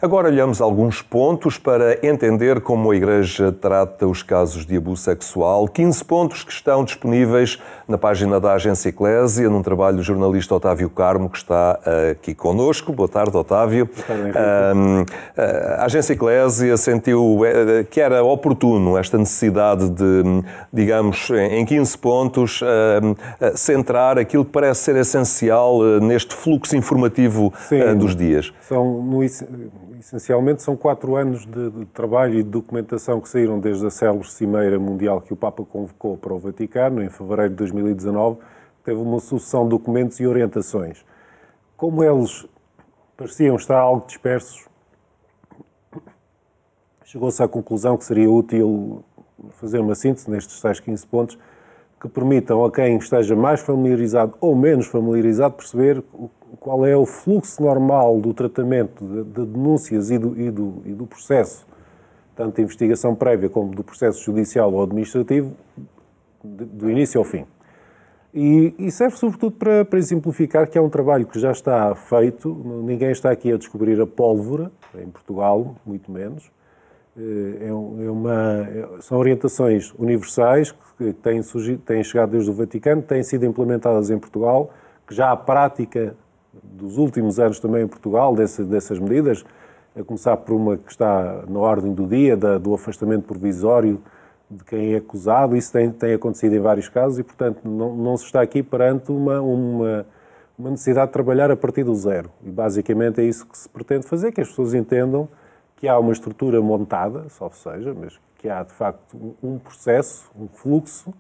Agora olhamos alguns pontos para entender como a Igreja trata os casos de abuso sexual. 15 pontos que estão disponíveis na página da Agência Eclésia, num trabalho do jornalista Otávio Carmo, que está aqui connosco. Boa tarde, Otávio. Boa tarde, a Agência Eclésia sentiu que era oportuno esta necessidade de, digamos, em 15 pontos, centrar aquilo que parece ser essencial neste fluxo informativo dos dias. Essencialmente são 4 anos de trabalho e de documentação que saíram desde a célebre Cimeira Mundial que o Papa convocou para o Vaticano, em fevereiro de 2019, teve uma sucessão de documentos e orientações. Como eles pareciam estar algo dispersos, chegou-se à conclusão que seria útil fazer uma síntese nestes tais 15 pontos que permitam a quem esteja mais familiarizado ou menos familiarizado perceber qual é o fluxo normal do tratamento de denúncias e do processo, tanto de investigação prévia como do processo judicial ou administrativo, do início ao fim. E serve sobretudo para exemplificar que é um trabalho que já está feito, ninguém está aqui a descobrir a pólvora, em Portugal, muito menos. São orientações universais que têm chegado desde o Vaticano, têm sido implementadas em Portugal, que já há prática dos últimos anos também em Portugal dessas medidas, a começar por uma que está na ordem do dia, do afastamento provisório de quem é acusado. Isso tem acontecido em vários casos e, portanto, não se está aqui perante uma necessidade de trabalhar a partir do zero. E, basicamente, é isso que se pretende fazer, que as pessoas entendam que há uma estrutura montada, salvo seja, mas que há, de facto, um processo, um fluxo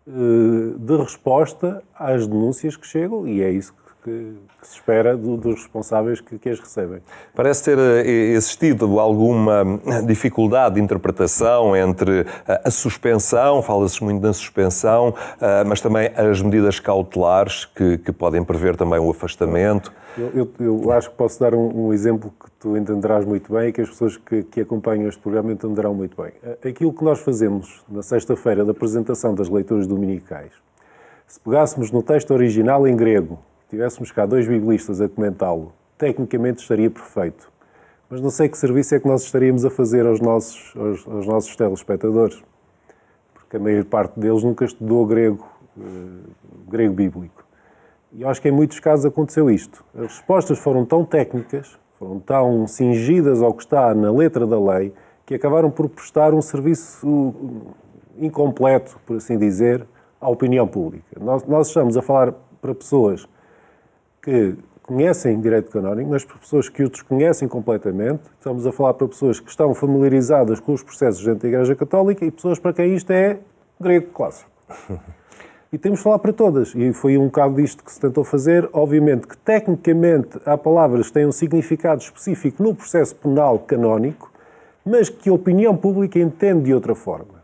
de resposta às denúncias que chegam, e é isso que se espera dos responsáveis que as recebem. Parece ter existido alguma dificuldade de interpretação entre a suspensão, fala-se muito da suspensão, mas também as medidas cautelares que podem prever também o afastamento. Eu acho que posso dar um exemplo que tu entenderás muito bem e que as pessoas que acompanham este programa entenderão muito bem. Aquilo que nós fazemos na sexta-feira da apresentação das leituras dominicais, se pegássemos no texto original em grego, tivéssemos cá 2 biblistas a comentá-lo, tecnicamente estaria perfeito. Mas não sei que serviço é que nós estaríamos a fazer aos nossos telespectadores, porque a maior parte deles nunca estudou grego bíblico. E eu acho que em muitos casos aconteceu isto. As respostas foram tão técnicas, foram tão cingidas ao que está na letra da lei, que acabaram por prestar um serviço incompleto, por assim dizer, à opinião pública. Nós estamos a falar para pessoas que conhecem direito canónico, mas para pessoas que o desconhecem completamente. Estamos a falar para pessoas que estão familiarizadas com os processos dentro da Igreja Católica e pessoas para quem isto é grego clássico. E temos de falar para todas. E foi um bocado disto que se tentou fazer. Obviamente que, tecnicamente, há palavras que têm um significado específico no processo penal canónico, mas que a opinião pública entende de outra forma.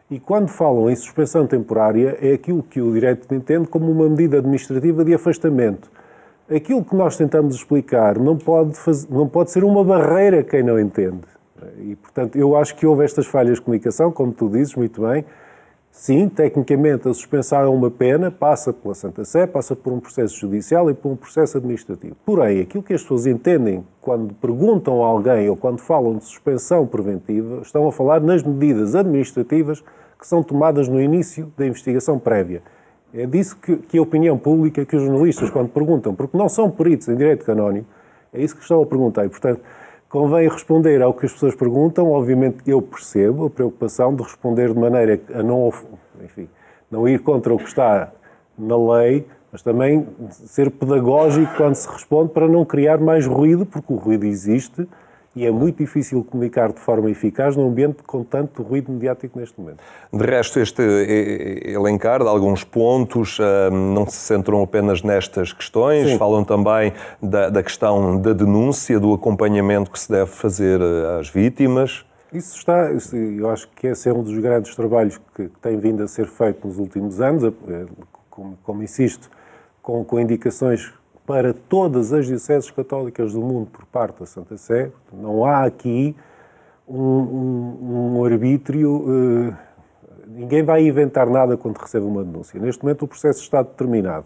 E quando falam em suspensão temporária, é aquilo que o direito entende como uma medida administrativa de afastamento. Aquilo que nós tentamos explicar não pode ser uma barreira a quem não entende. E, portanto, eu acho que houve estas falhas de comunicação, como tu dizes muito bem. Sim, tecnicamente a suspensão é uma pena, passa pela Santa Sé, passa por um processo judicial e por um processo administrativo. Porém, aquilo que as pessoas entendem quando perguntam a alguém ou quando falam de suspensão preventiva, estão a falar nas medidas administrativas que são tomadas no início da investigação prévia. É disso que a opinião pública, que os jornalistas, quando perguntam, porque não são peritos em direito canónico, é isso que estão a perguntar. E, portanto, convém responder ao que as pessoas perguntam. Obviamente, eu percebo a preocupação de responder de maneira a não ir contra o que está na lei, mas também ser pedagógico quando se responde para não criar mais ruído, porque o ruído existe e é muito difícil comunicar de forma eficaz num ambiente com tanto ruído mediático neste momento. De resto, este elencar de alguns pontos não se centram apenas nestas questões, sim, falam também da questão da denúncia, do acompanhamento que se deve fazer às vítimas. Eu acho que esse é um dos grandes trabalhos que tem vindo a ser feito nos últimos anos, como insisto, com indicações para todas as dioceses católicas do mundo por parte da Santa Sé. Não há aqui um arbítrio, ninguém vai inventar nada quando recebe uma denúncia. Neste momento o processo está determinado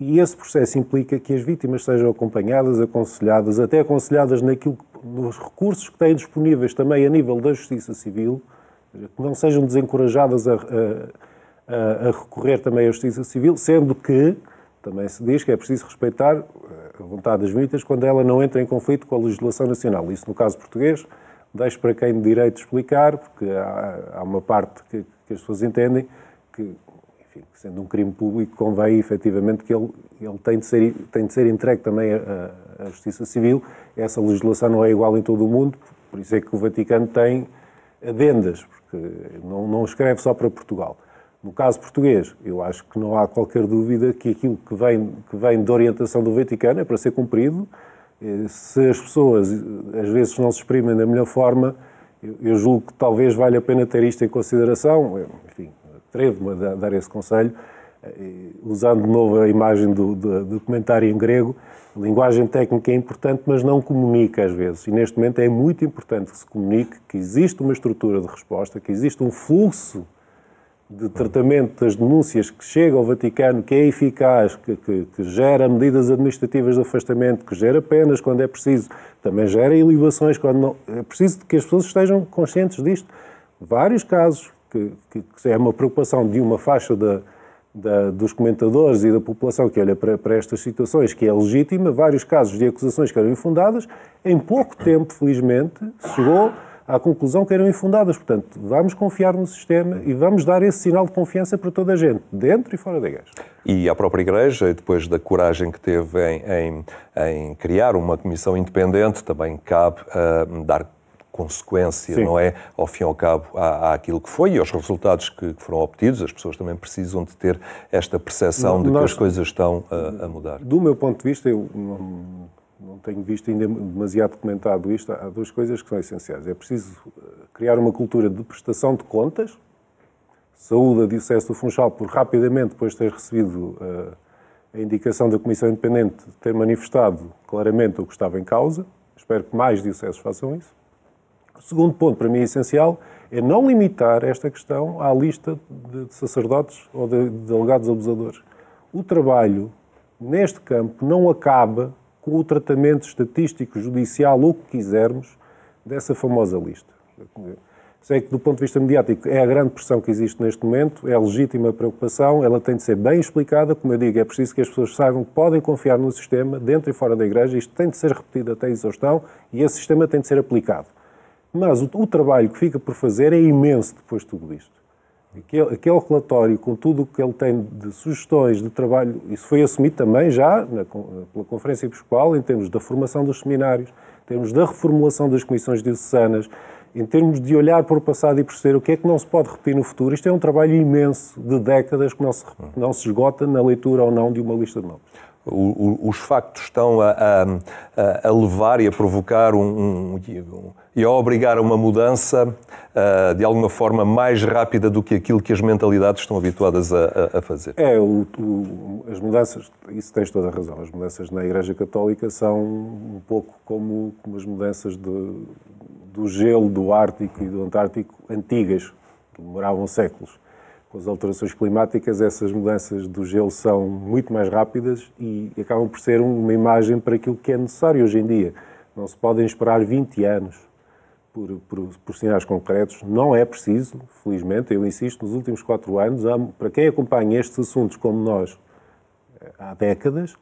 E esse processo implica que as vítimas sejam acompanhadas, aconselhadas, até aconselhadas nos recursos que têm disponíveis também a nível da Justiça Civil, que não sejam desencorajadas a recorrer também à Justiça Civil, sendo que também se diz que é preciso respeitar a vontade das vítimas quando ela não entra em conflito com a legislação nacional. Isso, no caso português, deixo para quem de direito explicar, porque há uma parte que as pessoas entendem que, enfim, sendo um crime público, convém efetivamente que ele tem de ser entregue também à Justiça Civil. Essa legislação não é igual em todo o mundo, por isso é que o Vaticano tem adendas, porque não escreve só para Portugal. No caso português, eu acho que não há qualquer dúvida que aquilo que vem de orientação do Vaticano é para ser cumprido. Se as pessoas, às vezes, não se exprimem da melhor forma, eu julgo que talvez valha a pena ter isto em consideração. Enfim, atrevo-me a dar esse conselho, usando de novo a imagem do documentário em grego. A linguagem técnica é importante, mas não comunica às vezes. E neste momento é muito importante que se comunique que existe uma estrutura de resposta, que existe um fluxo de tratamento das denúncias que chega ao Vaticano, que é eficaz, que gera medidas administrativas de afastamento, que gera penas quando é preciso, também gera ilibações quando não. É preciso que as pessoas estejam conscientes disto. Vários casos, que é uma preocupação de uma faixa dos comentadores e da população que olha para estas situações, que é legítima, vários casos de acusações que eram infundadas, em pouco tempo, felizmente, chegou à conclusão que eram infundadas. Portanto, vamos confiar no sistema e vamos dar esse sinal de confiança para toda a gente, dentro e fora da Igreja. E a própria Igreja, depois da coragem que teve em criar uma comissão independente, também cabe dar consequência, Sim. Não é? Ao fim e ao cabo, àquilo que foi e aos resultados que foram obtidos. As pessoas também precisam de ter esta percepção de que as coisas estão a mudar. Do meu ponto de vista, eu não tenho visto ainda demasiado documentado isto. Há duas coisas que são essenciais. É preciso criar uma cultura de prestação de contas. Saúde a Diocese do Funchal, por rapidamente, depois de ter recebido a indicação da Comissão Independente, ter manifestado claramente o que estava em causa. Espero que mais dioceses façam isso. O segundo ponto, para mim, essencial, é não limitar esta questão à lista de sacerdotes ou de delegados abusadores. O trabalho, neste campo, não acaba com o tratamento estatístico, judicial, ou o que quisermos, dessa famosa lista. Sei que, do ponto de vista mediático, é a grande pressão que existe neste momento, é a legítima preocupação, ela tem de ser bem explicada. Como eu digo, é preciso que as pessoas saibam que podem confiar no sistema, dentro e fora da Igreja. Isto tem de ser repetido até a exaustão e esse sistema tem de ser aplicado. Mas o trabalho que fica por fazer é imenso depois de tudo isto. Aquele relatório, com tudo o que ele tem de sugestões de trabalho, isso foi assumido também já pela Conferência Episcopal, em termos da formação dos seminários, em termos da reformulação das comissões diocesanas, em termos de olhar para o passado e perceber o que é que não se pode repetir no futuro. Isto é um trabalho imenso de décadas que não se esgota na leitura ou não de uma lista de nomes. Os factos estão a levar e a provocar e a obrigar a uma mudança de alguma forma mais rápida do que aquilo que as mentalidades estão habituadas a fazer. As mudanças, isso tens toda a razão, as mudanças na Igreja Católica são um pouco como as mudanças do gelo do Ártico e do Antártico antigas, que demoravam séculos. Com as alterações climáticas, essas mudanças do gelo são muito mais rápidas e acabam por ser uma imagem para aquilo que é necessário hoje em dia. Não se podem esperar 20 anos por sinais concretos. Não é preciso, felizmente, eu insisto, nos últimos 4 anos, para quem acompanha estes assuntos como nós há décadas,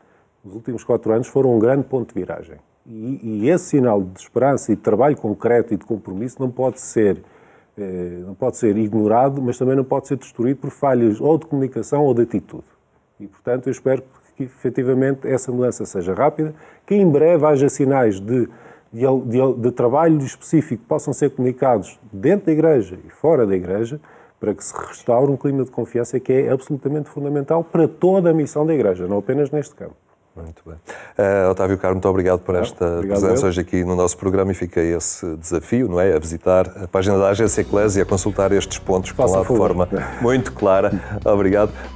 os últimos 4 anos foram um grande ponto de viragem. E esse sinal de esperança e de trabalho concreto e de compromisso não pode ser ignorado, mas também não pode ser destruído por falhas ou de comunicação ou de atitude. E, portanto, eu espero que efetivamente essa mudança seja rápida, que em breve haja sinais de trabalho específico que possam ser comunicados dentro da Igreja e fora da Igreja, para que se restaure um clima de confiança que é absolutamente fundamental para toda a missão da Igreja, não apenas neste campo. Muito bem. Otávio Caro, muito obrigado por esta presença hoje aqui no nosso programa e fica esse desafio, não é? A visitar a página da Agência Eclésia e a consultar estes pontos que estão lá de forma muito clara. Obrigado.